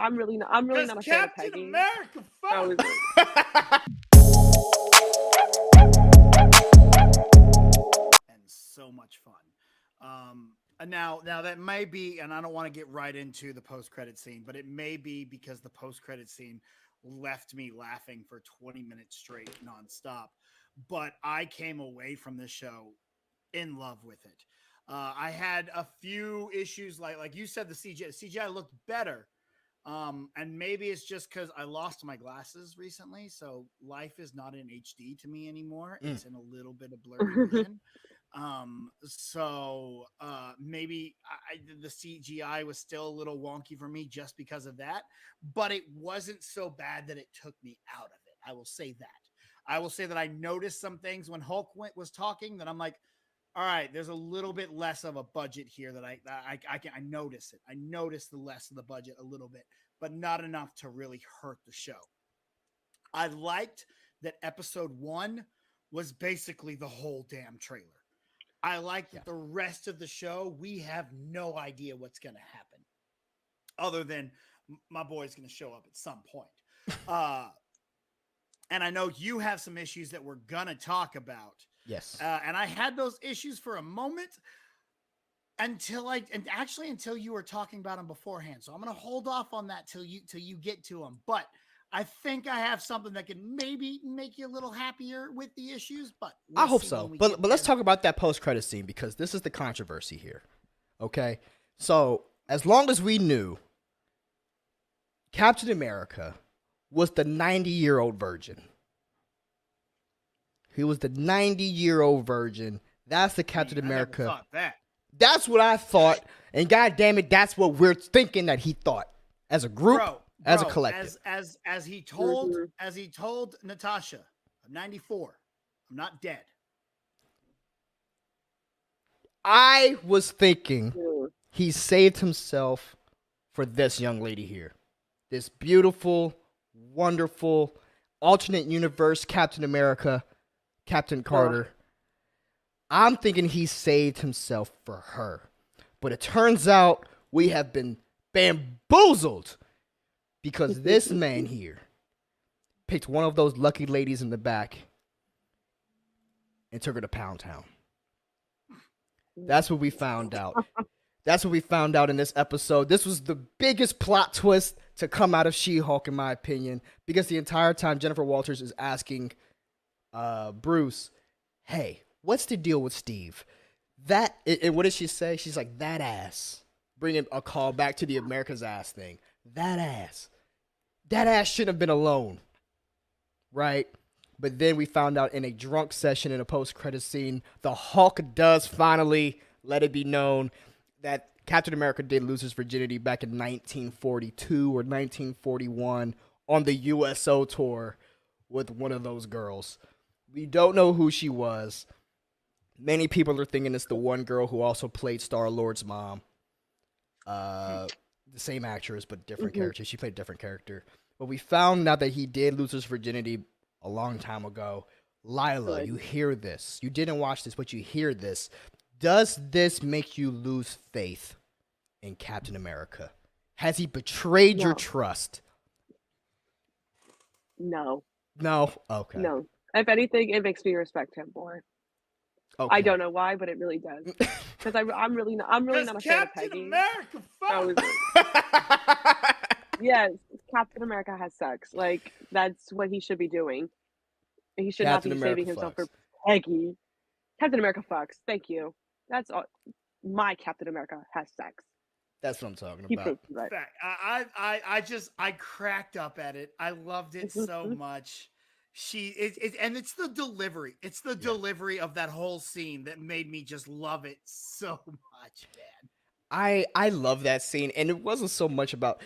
I'm really Because not a fan of Captain Peggy. America I was fuck. And so much fun. Now that may be, and I don't want to get right into the post-credit scene, but it may be because the post-credit scene left me laughing for 20 minutes straight nonstop. But I came away from this show in love with it. I had a few issues, like you said, the CGI looked better. And maybe it's just because I lost my glasses recently, so life is not in HD to me anymore. It's in a little bit of blurry vision. Maybe the CGI was still a little wonky for me just because of that, but it wasn't so bad that it took me out of it. I will say that. I will say that I noticed some things when Hulk was talking that I'm like, all right, there's a little bit less of a budget here that I notice it. I notice the less of the budget a little bit, but not enough to really hurt the show. I liked that episode 1 was basically the whole damn trailer. I like that the rest of the show, we have no idea what's going to happen other than my boy's going to show up at some point. And I know you have some issues that we're going to talk about. Yes. And I had those issues for a moment until you were talking about them beforehand. So I'm going to hold off on that till you get to them. But I think I have something that can maybe make you a little happier with the issues, but I hope so. But let's talk about that post-credit scene because this is the controversy here. Okay? So, as long as we knew Captain America was the 90-year-old virgin. He was the 90-year-old virgin. That's the Captain America. I never thought that. That's what I thought. And God damn it, that's what we're thinking that he thought. As a group, as a collective. As he told Natasha, I'm 94. I'm not dead. I was thinking he saved himself for this young lady here. This beautiful, wonderful, alternate universe Captain America, Captain Carter. I'm thinking he saved himself for her. But it turns out we have been bamboozled because this man here picked one of those lucky ladies in the back and took her to Pound Town. That's what we found out. That's what we found out in this episode. This was the biggest plot twist to come out of She-Hulk, in my opinion, because the entire time Jennifer Walters is asking Bruce, hey, what's the deal with Steve? And what does she say? She's like, that ass. Bringing a call back to the America's ass thing. That ass. That ass shouldn't have been alone. Right? But then we found out in a drunk session in a post-credit scene, the Hulk does finally let it be known that Captain America did lose his virginity back in 1942 or 1941 on the USO tour with one of those girls. We don't know who she was. Many people are thinking it's the one girl who also played Star-Lord's mom. The same actress, but different character. She played a different character. But we found out that he did lose his virginity a long time ago. Lila, you hear this. You didn't watch this, but you hear this. Does this make you lose faith in Captain America? Has he betrayed your trust? No. No? Okay. No. If anything, it makes me respect him more. Okay. I don't know why, but it really does. Because I'm really not a fan of Peggy. America, yes, Captain America has sex. Like, that's what he should be doing. He should not be saving himself for Peggy. Captain America fucks. Thank you. That's all. My Captain America has sex. That's what I'm talking He about. Right. I cracked up at it. I loved it so much. And it's the delivery. It's the delivery of that whole scene that made me just love it so much, man. I love that scene, and it wasn't so much about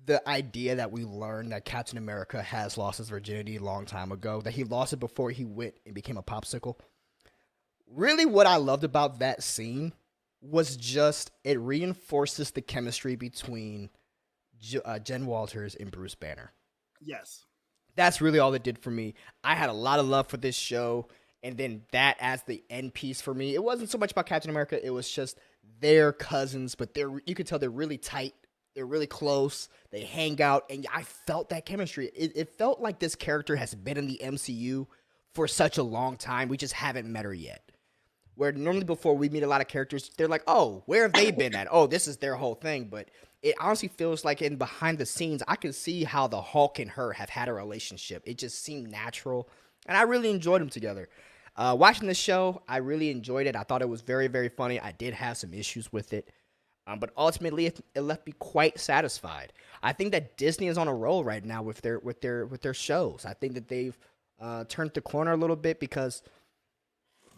the idea that we learned that Captain America has lost his virginity a long time ago, that he lost it before he went and became a popsicle. Really, what I loved about that scene was just it reinforces the chemistry between Jen Walters and Bruce Banner. Yes. That's really all it did for me. I had a lot of love for this show, and then that as the end piece for me. It wasn't so much about Captain America. It was just their cousins, but you could tell they're really tight They're really close. They hang out, and I felt that chemistry. It felt like this character has been in the MCU for such a long time. We just haven't met her yet. Where normally before we meet a lot of characters, they're like, oh, where have they been at? Oh, this is their whole thing. But it honestly feels like in behind the scenes, I can see how the Hulk and her have had a relationship. It just seemed natural. And I really enjoyed them together. Watching this show, I really enjoyed it. I thought it was very, very funny. I did have some issues with it. But ultimately, it left me quite satisfied. I think that Disney is on a roll right now with their shows. I think that they've turned the corner a little bit because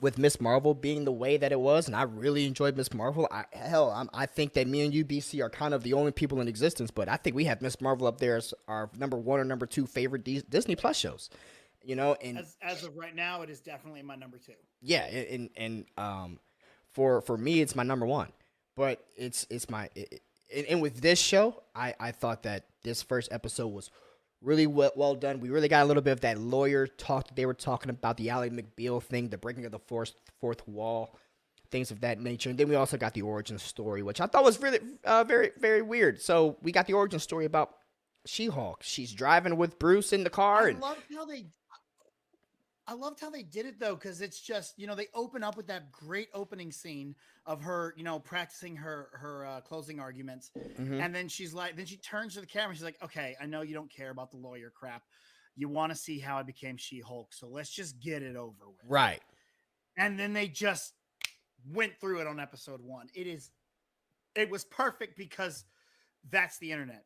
with Miss Marvel being the way that it was, and I really enjoyed Miss Marvel. I think that me and you, BC, are kind of the only people in existence, but I think we have Miss Marvel up there as our number 1 or number 2 favorite Disney Plus shows. And as of right now, it is definitely my number 2. Yeah, and for me, it's my number 1, but it's my and with this show, I thought that this first episode was really well done. We really got a little bit of that lawyer talk that they were talking about, the Ally McBeal thing, the breaking of the fourth wall, things of that nature. And then we also got the origin story, which I thought was really very, very weird. So we got the origin story about She-Hulk. She's driving with Bruce in the car. I loved how they did it though, because it's just, they open up with that great opening scene of her, practicing her closing arguments, and then she turns to the camera. She's like, "Okay, I know you don't care about the lawyer crap. You want to see how I became She-Hulk, so let's just get it over with." Right. And then they just went through it on episode 1. It was perfect because that's the internet.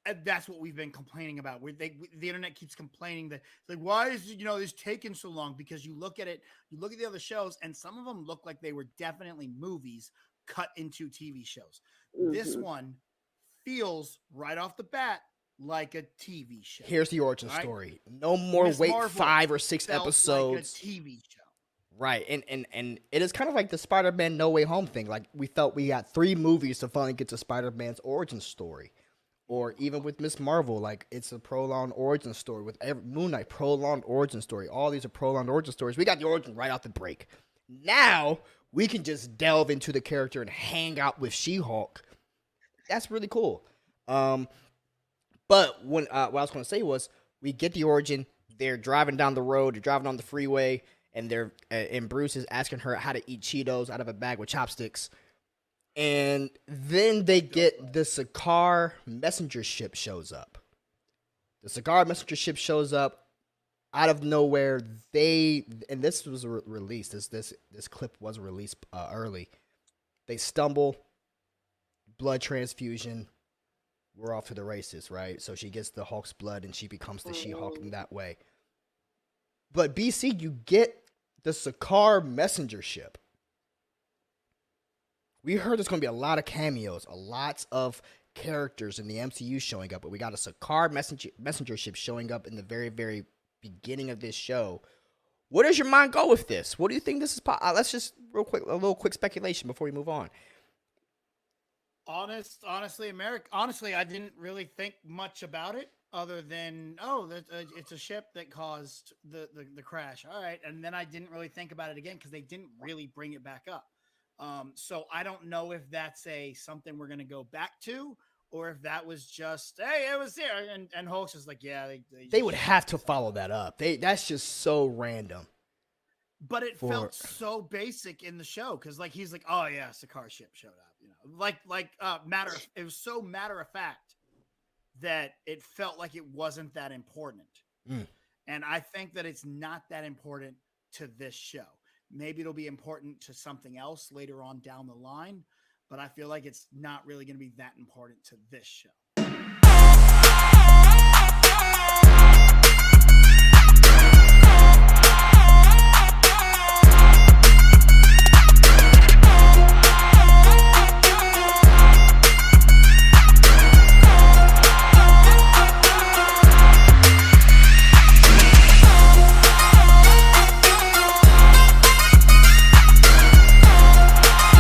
And that's what we've been complaining about. The internet keeps complaining that, like, why is this taking so long? Because you look at the other shows, and some of them look like they were definitely movies cut into TV shows. Mm-hmm. This one feels right off the bat like a TV show. Here's the origin story. No more wait Marvel 5 or 6 episodes. Like a TV show. Right, and it is kind of like the Spider-Man No Way Home thing. Like, we felt we got 3 movies to finally get to Spider-Man's origin story. Or even with Miss Marvel, like, it's a prolonged origin story. With Moon Knight, prolonged origin story. All these are prolonged origin stories. We got the origin right off the break. Now, we can just delve into the character and hang out with She-Hulk. That's really cool. But what I was going to say was, we get the origin. They're driving down the road. They're driving on the freeway. And Bruce is asking her how to eat Cheetos out of a bag with chopsticks. And then they get the Sakaar messenger ship shows up. The Sakaar messenger ship shows up out of nowhere. And this was released. This clip was released early. They stumble, blood transfusion. We're off to the races, right? So she gets the Hulk's blood and she becomes the She-Hulk in that way. But BC, you get the Sakaar messenger ship. We heard there's going to be a lot of cameos, a lot of characters in the MCU showing up, but we got a Sakaar messenger ship showing up in the very, very beginning of this show. Where does your mind go with this? What do you think this is? Let's just a little quick speculation before we move on. Honestly, I didn't really think much about it other than, it's a ship that caused the crash. All right, and then I didn't really think about it again because they didn't really bring it back up. So I don't know if that's something we're going to go back to, or if that was just, hey, it was there. And Hulk's just like, yeah, they would have to follow that up. That's just so random. But it felt so basic in the show. Cause like, he's like, oh yeah, Sakaar ship showed up, it was so matter of fact that it felt like it wasn't that important. And I think that it's not that important to this show. Maybe it'll be important to something else later on down the line, but I feel like it's not really going to be that important to this show.